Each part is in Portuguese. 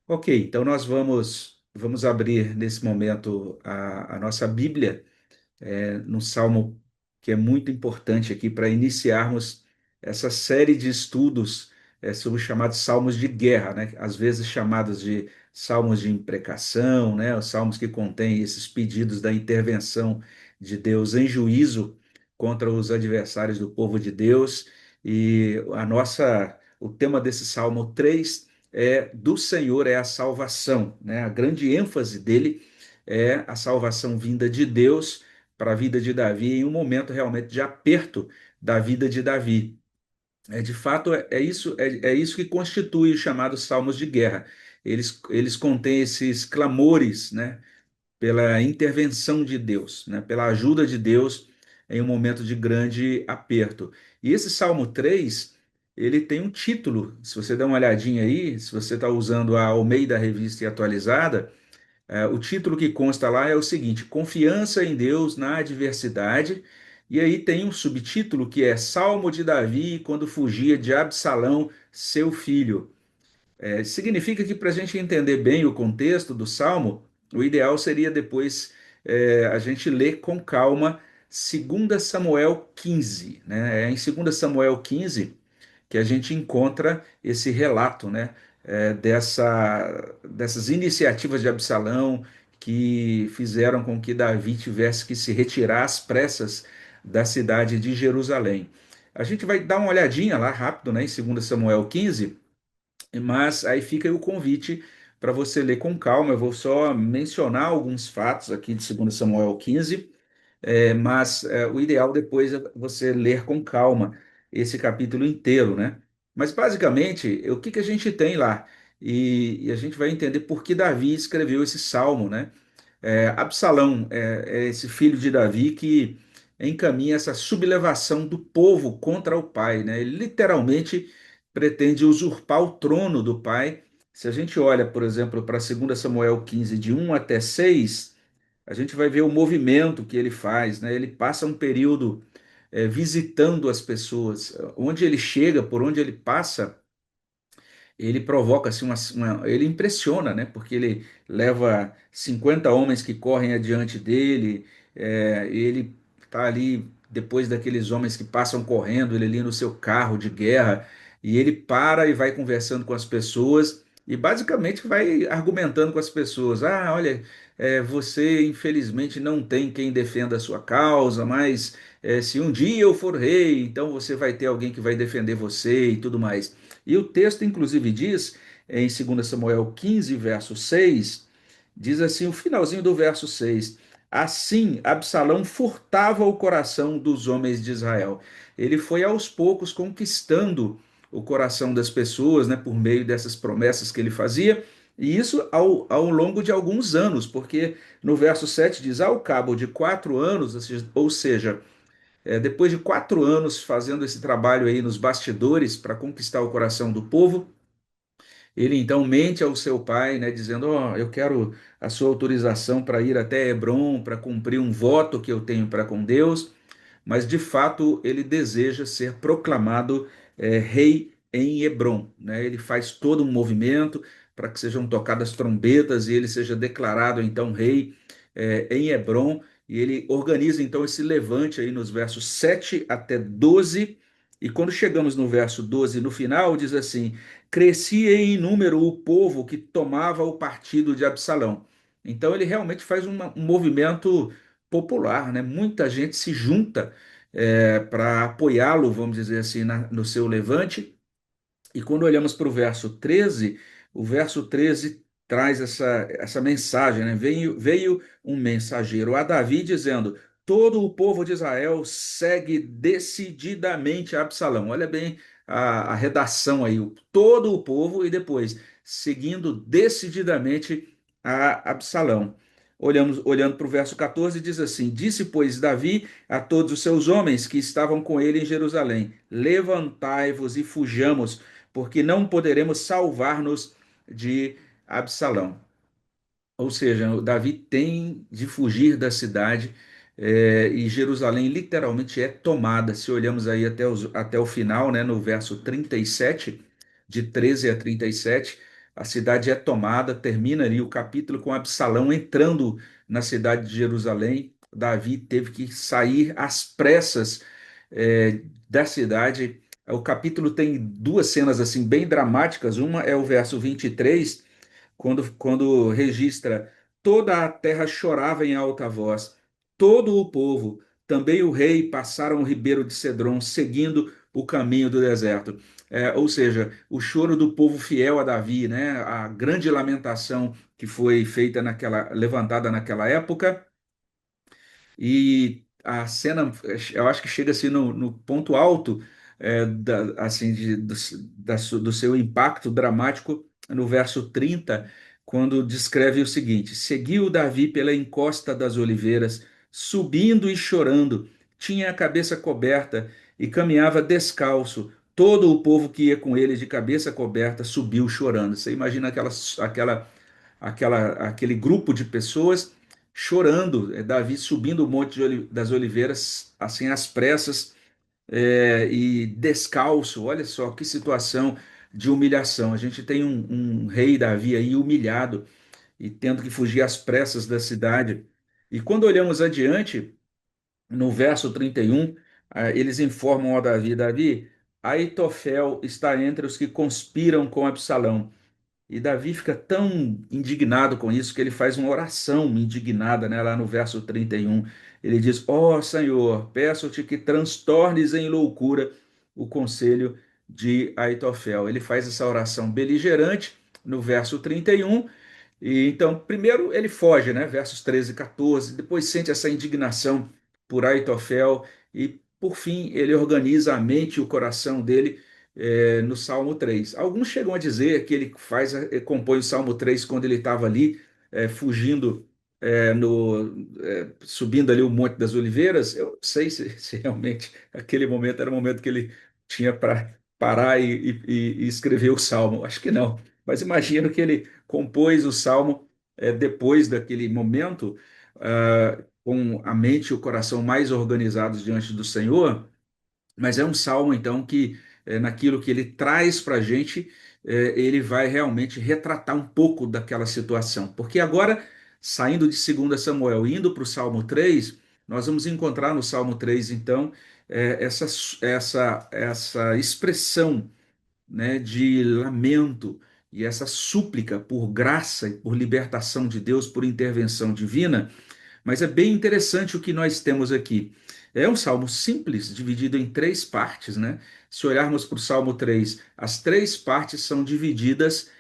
Ok, então nós vamos abrir nesse momento a nossa Bíblia no salmo que é muito importante aqui para iniciarmos essa série de estudos sobre os chamados salmos de guerra, né? Às vezes chamados de salmos de imprecação, né? Os salmos que contêm esses pedidos da intervenção de Deus em juízo contra os adversários do povo de Deus. E o tema desse Salmo 3 é do Senhor é a salvação, né? A grande ênfase dele é a salvação vinda de Deus para a vida de Davi em um momento realmente de aperto da vida de Davi. De fato, é isso que constitui os chamados salmos de guerra. Eles contêm esses clamores, né, pela intervenção de Deus, né, pela ajuda de Deus em um momento de grande aperto. E esse Salmo 3, ele tem um título, se você der uma olhadinha aí, se você está usando a Almeida Revista e Atualizada, o título que consta lá é o seguinte: Confiança em Deus na adversidade. E aí tem um subtítulo que é Salmo de Davi quando fugia de Absalão, seu filho. Significa que para a gente entender bem o contexto do Salmo, o ideal seria depois a gente ler com calma 2 Samuel 15, né? É em 2 Samuel 15 que a gente encontra esse relato, né, dessas iniciativas de Absalão que fizeram com que Davi tivesse que se retirar às pressas da cidade de Jerusalém. A gente vai dar uma olhadinha lá rápido, né, em 2 Samuel 15, mas aí fica aí o convite para você ler com calma. Eu vou só mencionar alguns fatos aqui de 2 Samuel 15, mas o ideal depois é você ler com calma esse capítulo inteiro, né? Mas basicamente, o que que a gente tem lá? E a gente vai entender por que Davi escreveu esse salmo, né? Absalão é esse filho de Davi que encaminha essa sublevação do povo contra o pai, né? Ele literalmente pretende usurpar o trono do pai. Se a gente olha, por exemplo, para 2 Samuel 15, de 1 até 6, a gente vai ver o movimento que ele faz, né? Ele passa um período visitando as pessoas. Onde ele chega, por onde ele passa, ele provoca assim ele impressiona, né? Porque ele leva 50 homens que correm adiante dele, ele está ali depois daqueles homens que passam correndo, ele ali no seu carro de guerra, e ele para e vai conversando com as pessoas e basicamente vai argumentando com as pessoas. Ah, olha, você infelizmente não tem quem defenda a sua causa, mas se um dia eu for rei, então você vai ter alguém que vai defender você e tudo mais. E o texto, inclusive, diz, em 2 Samuel 15, verso 6, diz assim, o finalzinho do verso 6: Assim, Absalão furtava o coração dos homens de Israel. Ele foi aos poucos conquistando o coração das pessoas, né, por meio dessas promessas que ele fazia, e isso ao longo de alguns anos, porque no verso 7 diz: Ao cabo de 4 anos, ou seja, depois de 4 anos fazendo esse trabalho aí nos bastidores para conquistar o coração do povo, ele então mente ao seu pai, né, dizendo: Ó, eu quero a sua autorização para ir até Hebrom para cumprir um voto que eu tenho para com Deus, mas de fato ele deseja ser proclamado rei em Hebrom, né? Ele faz todo um movimento para que sejam tocadas trombetas e ele seja declarado então rei em Hebrom, e ele organiza então esse levante aí nos versos 7 até 12. E quando chegamos no verso 12, no final, diz assim: Crescia em número o povo que tomava o partido de Absalão. Então ele realmente faz um movimento popular, né? Muita gente se junta para apoiá-lo, vamos dizer assim, no seu levante. E quando olhamos para o verso 13 traz essa mensagem, né? Veio um mensageiro a Davi dizendo: Todo o povo de Israel segue decididamente Absalão. Olha bem a redação aí, todo o povo e depois seguindo decididamente a Absalão. Olhando para o verso 14, diz assim: Disse, pois, Davi a todos os seus homens que estavam com ele em Jerusalém: Levantai-vos e fujamos, porque não poderemos salvar-nos de Absalão. Ou seja, o Davi tem de fugir da cidade, e Jerusalém literalmente é tomada. Se olhamos aí até o final, né, no verso 37, de 13 a 37, a cidade é tomada, termina ali o capítulo com Absalão entrando na cidade de Jerusalém. Davi teve que sair às pressas da cidade. O capítulo tem duas cenas assim bem dramáticas. Uma é o verso 23, quando registra: toda a terra chorava em alta voz, todo o povo, também o rei, passaram o ribeiro de Cedron, seguindo o caminho do deserto. Ou seja, o choro do povo fiel a Davi, né? A grande lamentação que foi feita levantada naquela época, e a cena, eu acho que chega assim no ponto alto assim, do seu impacto dramático no verso 30, quando descreve o seguinte: seguiu Davi pela encosta das oliveiras, subindo e chorando, tinha a cabeça coberta e caminhava descalço. Todo o povo que ia com ele de cabeça coberta subiu chorando. Você imagina aquele grupo de pessoas chorando, Davi subindo o Monte das Oliveiras, assim, às pressas, e descalço. Olha só que situação de humilhação. A gente tem um rei Davi aí humilhado e tendo que fugir às pressas da cidade. E quando olhamos adiante, no verso 31, eles informam a Davi: Davi, Aitofel está entre os que conspiram com Absalão. E Davi fica tão indignado com isso que ele faz uma oração indignada, né, lá no verso 31. Ele diz: ó Senhor, peço-te que transtornes em loucura o conselho de Aitofel. Ele faz essa oração beligerante no verso 31. E então, primeiro ele foge, né? Versos 13 e 14, depois sente essa indignação por Aitofel e, por fim, ele organiza a mente e o coração dele no Salmo 3. Alguns chegam a dizer que ele compõe o Salmo 3 quando ele estava ali, fugindo, subindo ali o Monte das Oliveiras. Eu não sei se realmente aquele momento era o momento que ele tinha para parar e escrever o Salmo. Acho que não. Mas imagino que ele compôs o salmo depois daquele momento, com a mente e o coração mais organizados diante do Senhor. Mas é um salmo, então, que naquilo que ele traz para a gente, ele vai realmente retratar um pouco daquela situação. Porque agora, saindo de 2 Samuel, indo para o Salmo 3, nós vamos encontrar no Salmo 3, então, essa expressão, né, de lamento e essa súplica por graça e por libertação de Deus, por intervenção divina. Mas é bem interessante o que nós temos aqui. É um salmo simples, dividido em três partes, né? Se olharmos para o Salmo 3, as três partes são divididas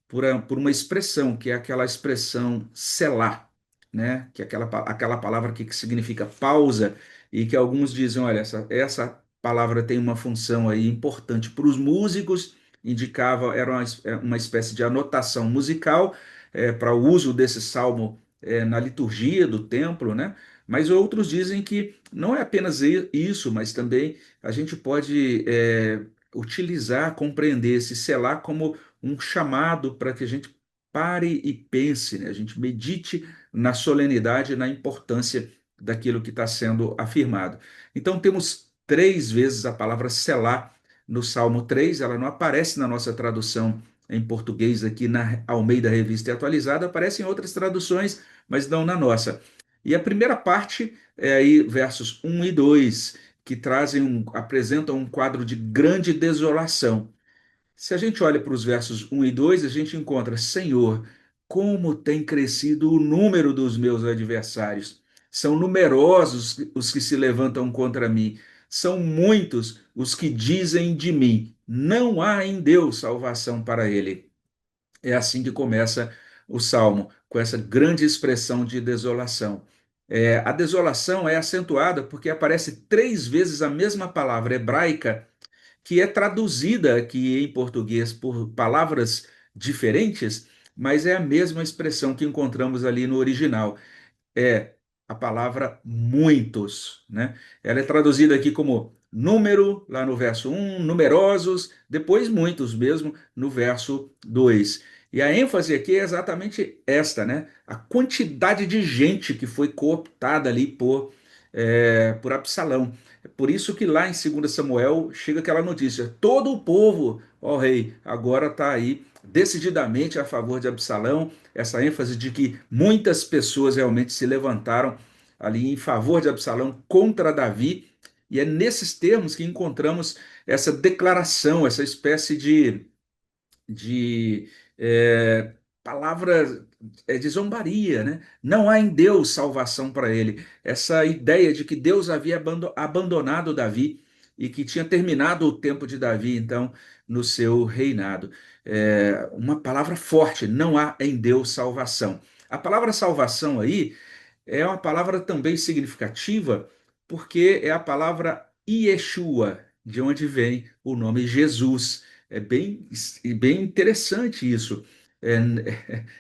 por uma expressão, que é aquela expressão selar, né? Que é aquela palavra que significa pausa, e que alguns dizem: olha, essa palavra tem uma função aí importante para os músicos, indicava, era uma espécie de anotação musical para o uso desse salmo na liturgia do templo, né? Mas outros dizem que não é apenas isso, mas também a gente pode utilizar, compreender esse selar como um chamado para que a gente pare e pense, né? A gente medite na solenidade e na importância daquilo que está sendo afirmado. Então, temos três vezes a palavra selar no Salmo 3. Ela não aparece na nossa tradução em português aqui na Almeida Revista e Atualizada, aparece em outras traduções, mas não na nossa. E a primeira parte é aí versos 1 e 2, que apresentam um quadro de grande desolação. Se a gente olha para os versos 1 e 2, a gente encontra: Senhor, como tem crescido o número dos meus adversários. São numerosos os que se levantam contra mim. São muitos os que dizem de mim: não há em Deus salvação para ele. É assim que começa o salmo, com essa grande expressão de desolação. A desolação é acentuada porque aparece três vezes a mesma palavra hebraica, que é traduzida aqui em português por palavras diferentes, mas é a mesma expressão que encontramos ali no original. É a palavra muitos, né? Ela é traduzida aqui como número, lá no verso 1, numerosos, depois muitos mesmo, no verso 2. E a ênfase aqui é exatamente esta, né? A quantidade de gente que foi cooptada ali por Absalão. É por isso que lá em 2 Samuel chega aquela notícia: todo o povo, ó rei, agora está aí decididamente a favor de Absalão, essa ênfase de que muitas pessoas realmente se levantaram ali em favor de Absalão contra Davi, e é nesses termos que encontramos essa declaração, essa espécie de palavra de zombaria, né? Não há em Deus salvação para ele. Essa ideia de que Deus havia abandonado Davi e que tinha terminado o tempo de Davi, então, no seu reinado. Uma palavra forte, não há em Deus salvação. A palavra salvação aí é uma palavra também significativa, porque é a palavra Yeshua, de onde vem o nome Jesus. Bem interessante isso. É,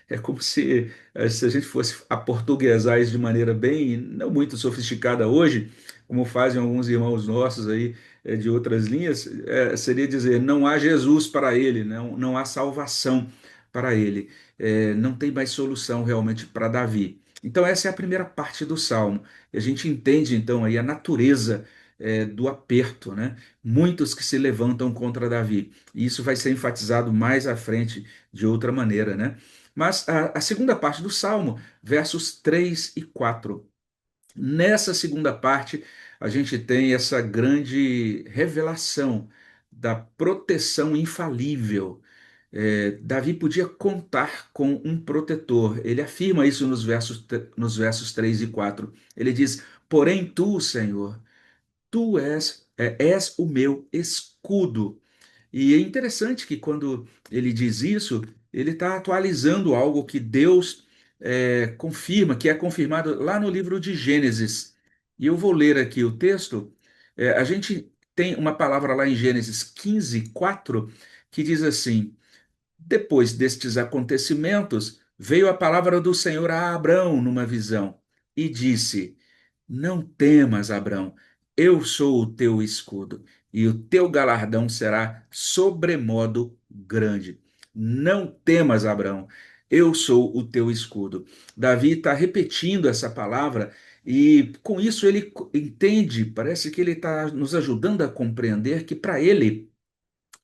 é como se a gente fosse aportuguesar isso de maneira bem, não muito sofisticada hoje, como fazem alguns irmãos nossos aí de outras linhas, seria dizer, não há Jesus para ele, não há salvação para ele. Não tem mais solução realmente para Davi. Então, essa é a primeira parte do Salmo. E a gente entende, então, aí a natureza do aperto, né? Muitos que se levantam contra Davi. E isso vai ser enfatizado mais à frente de outra maneira, né? Mas a segunda parte do Salmo, versos 3 e 4. Nessa segunda parte, a gente tem essa grande revelação da proteção infalível. Davi podia contar com um protetor. Ele afirma isso nos versos 3 e 4. Ele diz: Porém, tu, Senhor, tu és o meu escudo. E é interessante que quando ele diz isso, ele está atualizando algo que Deus confirma, que é confirmado lá no livro de Gênesis. E eu vou ler aqui o texto. A gente tem uma palavra lá em Gênesis 15, 4, que diz assim: Depois destes acontecimentos, veio a palavra do Senhor a Abrão numa visão e disse: Não temas, Abrão, eu sou o teu escudo, e o teu galardão será sobremodo grande. Não temas, Abrão, eu sou o teu escudo. Davi está repetindo essa palavra e com isso ele entende, parece que ele está nos ajudando a compreender que para ele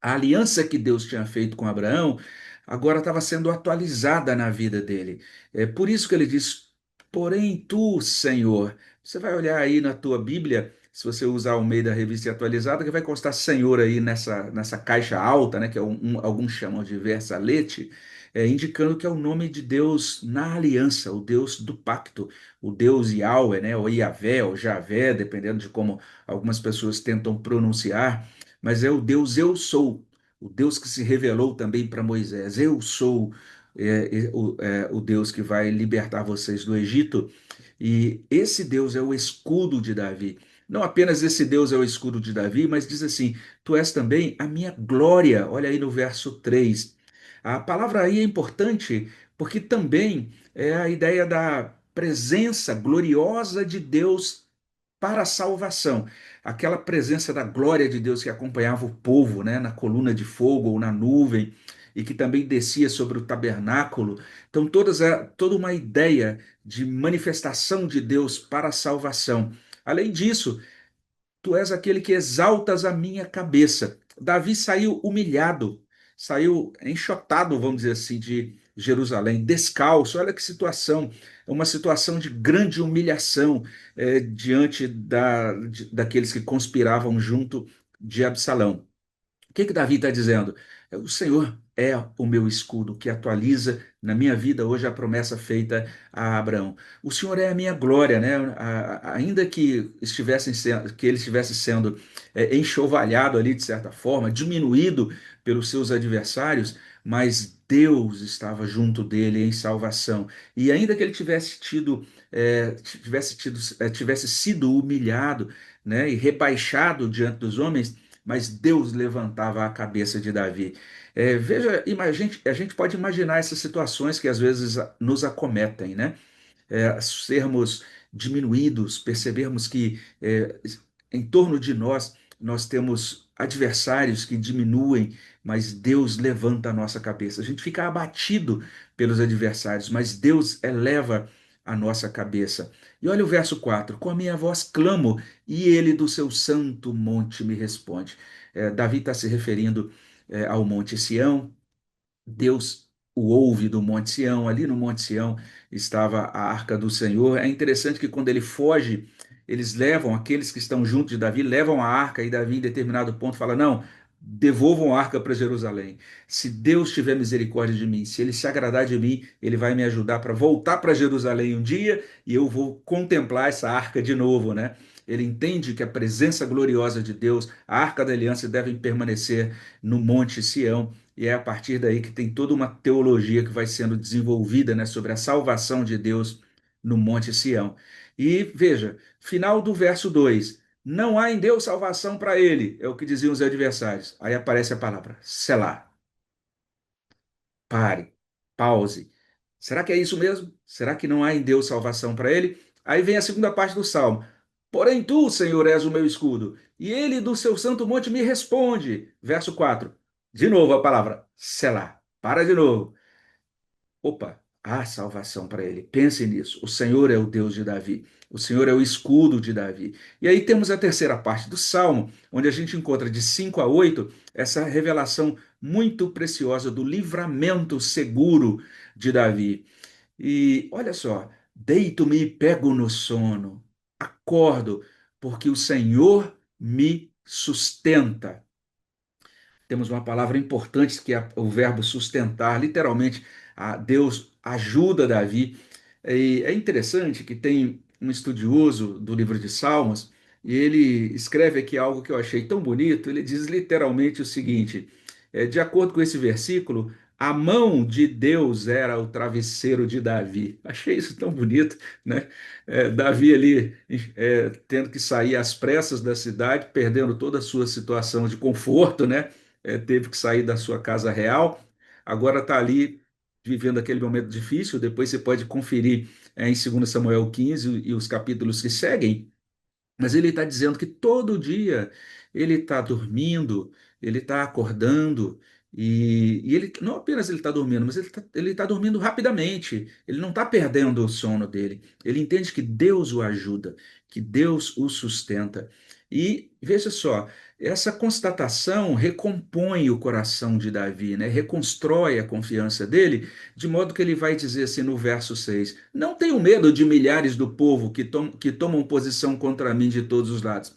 a aliança que Deus tinha feito com Abraão agora estava sendo atualizada na vida dele. É por isso que ele diz: Porém, tu, Senhor, você vai olhar aí na tua Bíblia, se você usar o meio da revista atualizada, que vai constar Senhor aí nessa caixa alta, né, que é alguns chamam de versalete, indicando que é o nome de Deus na aliança, o Deus do pacto, o Deus Yahweh, né, ou Yahvé, ou Javé, dependendo de como algumas pessoas tentam pronunciar, mas é o Deus eu sou, o Deus que se revelou também para Moisés. Eu sou o Deus que vai libertar vocês do Egito, e esse Deus é o escudo de Davi. Não apenas esse Deus é o escudo de Davi, mas diz assim: Tu és também a minha glória. Olha aí no verso 3. A palavra aí é importante porque também é a ideia da presença gloriosa de Deus para a salvação. Aquela presença da glória de Deus que acompanhava o povo, né, na coluna de fogo ou na nuvem, e que também descia sobre o tabernáculo. Então, toda uma ideia de manifestação de Deus para a salvação. Além disso, Tu és aquele que exaltas a minha cabeça. Davi saiu humilhado, saiu enxotado, vamos dizer assim, de Jerusalém, descalço. Olha que situação, é uma situação de grande humilhação diante daqueles que conspiravam junto de Absalão. O que Davi está dizendo? O Senhor é o meu escudo que atualiza na minha vida hoje a promessa feita a Abraão. O Senhor é a minha glória, né? Ainda que ele estivesse sendo enxovalhado ali de certa forma, diminuído pelos seus adversários, mas Deus estava junto dele em salvação. E ainda que ele tivesse sido humilhado, né, e rebaixado diante dos homens, mas Deus levantava a cabeça de Davi. Veja, a gente pode imaginar essas situações que às vezes nos acometem, né? Sermos diminuídos, percebermos que em torno de nós temos adversários que diminuem, mas Deus levanta a nossa cabeça. A gente fica abatido pelos adversários, mas Deus eleva a nossa cabeça. E olha o verso 4: Com a minha voz clamo, e ele do seu santo monte me responde. Davi está se referindo ao Monte Sião, Deus o ouve do Monte Sião. Ali no Monte Sião estava a arca do Senhor. É interessante que quando ele foge, eles levam, aqueles que estão juntos de Davi, levam a arca, e Davi, em determinado ponto, fala: Não, devolvam a arca para Jerusalém. Se Deus tiver misericórdia de mim, se ele se agradar de mim, ele vai me ajudar para voltar para Jerusalém um dia e eu vou contemplar essa arca de novo, né? Ele entende que a presença gloriosa de Deus, a arca da aliança, devem permanecer no Monte Sião. E é a partir daí que tem toda uma teologia que vai sendo desenvolvida, né, sobre a salvação de Deus no Monte Sião. E veja, final do verso 2: Não há em Deus salvação para ele, é o que diziam os adversários. Aí aparece a palavra Selá. Pare, pause. Será que é isso mesmo? Será que não há em Deus salvação para ele? Aí vem a segunda parte do salmo. Porém, tu, Senhor, és o meu escudo, e ele do seu santo monte me responde. Verso 4. De novo a palavra Selá. Para de novo. Opa, há salvação para ele. Pense nisso. O Senhor é o Deus de Davi. O Senhor é o escudo de Davi. E aí temos a terceira parte do Salmo, onde a gente encontra de 5 a 8 essa revelação muito preciosa do livramento seguro de Davi. E olha só: deito-me e pego no sono, acordo, porque o Senhor me sustenta. Temos uma palavra importante que é o verbo sustentar. Literalmente, Deus ajuda Davi. E é interessante que tem um estudioso do livro de Salmos, e ele escreve aqui algo que eu achei tão bonito. Ele diz literalmente o seguinte: de acordo com esse versículo, a mão de Deus era o travesseiro de Davi. Achei isso tão bonito, né? Davi ali tendo que sair às pressas da cidade, perdendo toda a sua situação de conforto, né? Teve que sair da sua casa real, agora está ali vivendo aquele momento difícil. Depois você pode conferir em 2 Samuel 15 e os capítulos que seguem, mas ele está dizendo que todo dia ele está dormindo, ele está acordando, e ele não apenas ele está dormindo, mas ele tá dormindo rapidamente. Ele não está perdendo o sono dele. Ele entende que Deus o ajuda, que Deus o sustenta. E veja só, essa constatação recompõe o coração de Davi, né? Reconstrói a confiança dele, de modo que ele vai dizer assim no verso 6: Não tenho medo de milhares do povo que tomam posição contra mim de todos os lados.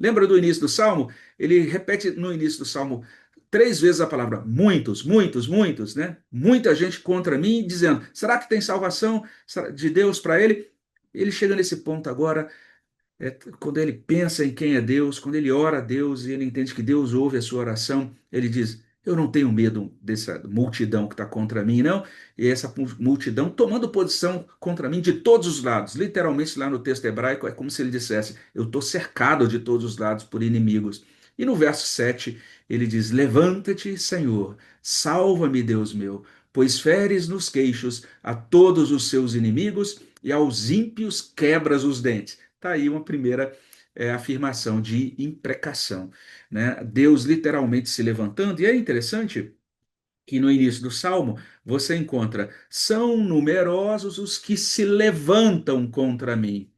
Lembra do início do Salmo? Ele repete no início do Salmo 3 vezes a palavra muitos, muitos, muitos, né? Muita gente contra mim, dizendo: será que tem salvação de Deus para ele? Ele chega nesse ponto agora, quando ele pensa em quem é Deus, quando ele ora a Deus e ele entende que Deus ouve a sua oração, ele diz: Eu não tenho medo dessa multidão que está contra mim, não. E essa multidão tomando posição contra mim de todos os lados. Literalmente, lá no texto hebraico, é como se ele dissesse: Eu estou cercado de todos os lados por inimigos. E no verso 7, ele diz: Levanta-te, Senhor, salva-me, Deus meu, pois feres nos queixos a todos os seus inimigos e aos ímpios quebras os dentes. Está aí uma primeira afirmação de imprecação, né? Deus literalmente se levantando. E é interessante que no início do Salmo você encontra: são numerosos os que se levantam contra mim.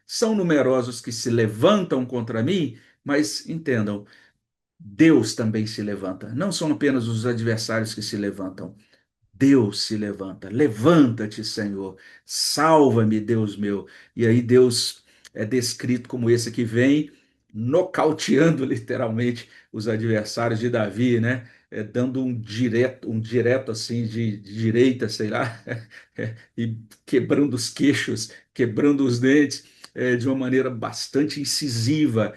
São numerosos que se levantam contra mim, mas entendam, Deus também se levanta. Não são apenas os adversários que se levantam. Deus se levanta. Levanta-te, Senhor. Salva-me, Deus meu. E aí Deus é descrito como esse que vem nocauteando literalmente os adversários de Davi, né? Dando um direto assim de direita, sei lá, e quebrando os queixos, quebrando os dentes, de uma maneira bastante incisiva.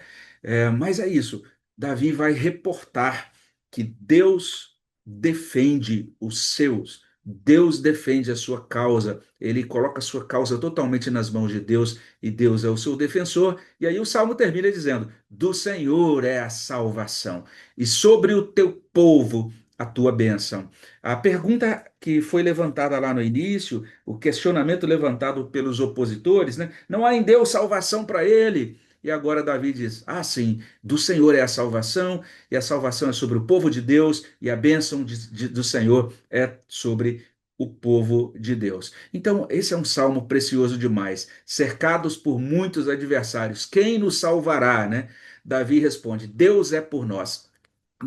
Mas é isso. Davi vai reportar que Deus defende os seus. Deus defende a sua causa, ele coloca a sua causa totalmente nas mãos de Deus e Deus é o seu defensor. E aí o salmo termina dizendo: Do Senhor é a salvação e sobre o teu povo a tua bênção. A pergunta que foi levantada lá no início, o questionamento levantado pelos opositores, né? Não há em Deus salvação para ele. E agora Davi diz: sim, do Senhor é a salvação, e a salvação é sobre o povo de Deus, e a bênção do Senhor é sobre o povo de Deus. Então, esse é um salmo precioso demais. Cercados por muitos adversários, quem nos salvará, né? Davi responde: Deus é por nós.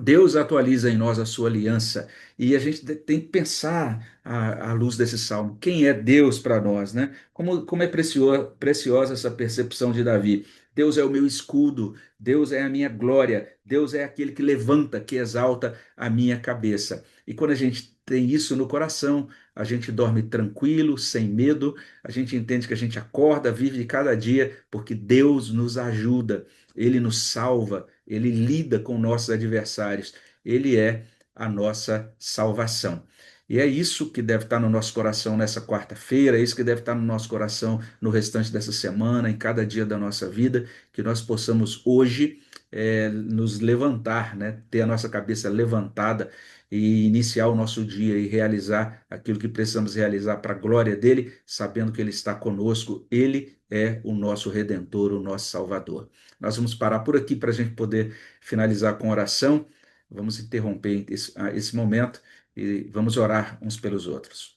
Deus atualiza em nós a sua aliança e a gente tem que pensar à luz desse salmo, quem é Deus para nós, né? Como é preciosa essa percepção de Davi. Deus é o meu escudo, Deus é a minha glória, Deus é aquele que levanta, que exalta a minha cabeça. E quando a gente tem isso no coração, a gente dorme tranquilo, sem medo, a gente entende que a gente acorda, vive cada dia, porque Deus nos ajuda, Ele nos salva, Ele lida com nossos adversários, Ele é a nossa salvação. E é isso que deve estar no nosso coração nessa quarta-feira, é isso que deve estar no nosso coração no restante dessa semana, em cada dia da nossa vida, que nós possamos hoje nos levantar, né? Ter a nossa cabeça levantada e iniciar o nosso dia e realizar aquilo que precisamos realizar para a glória dele, sabendo que ele está conosco, ele é o nosso redentor, o nosso salvador. Nós vamos parar por aqui para a gente poder finalizar com oração. Vamos interromper esse momento e vamos orar uns pelos outros.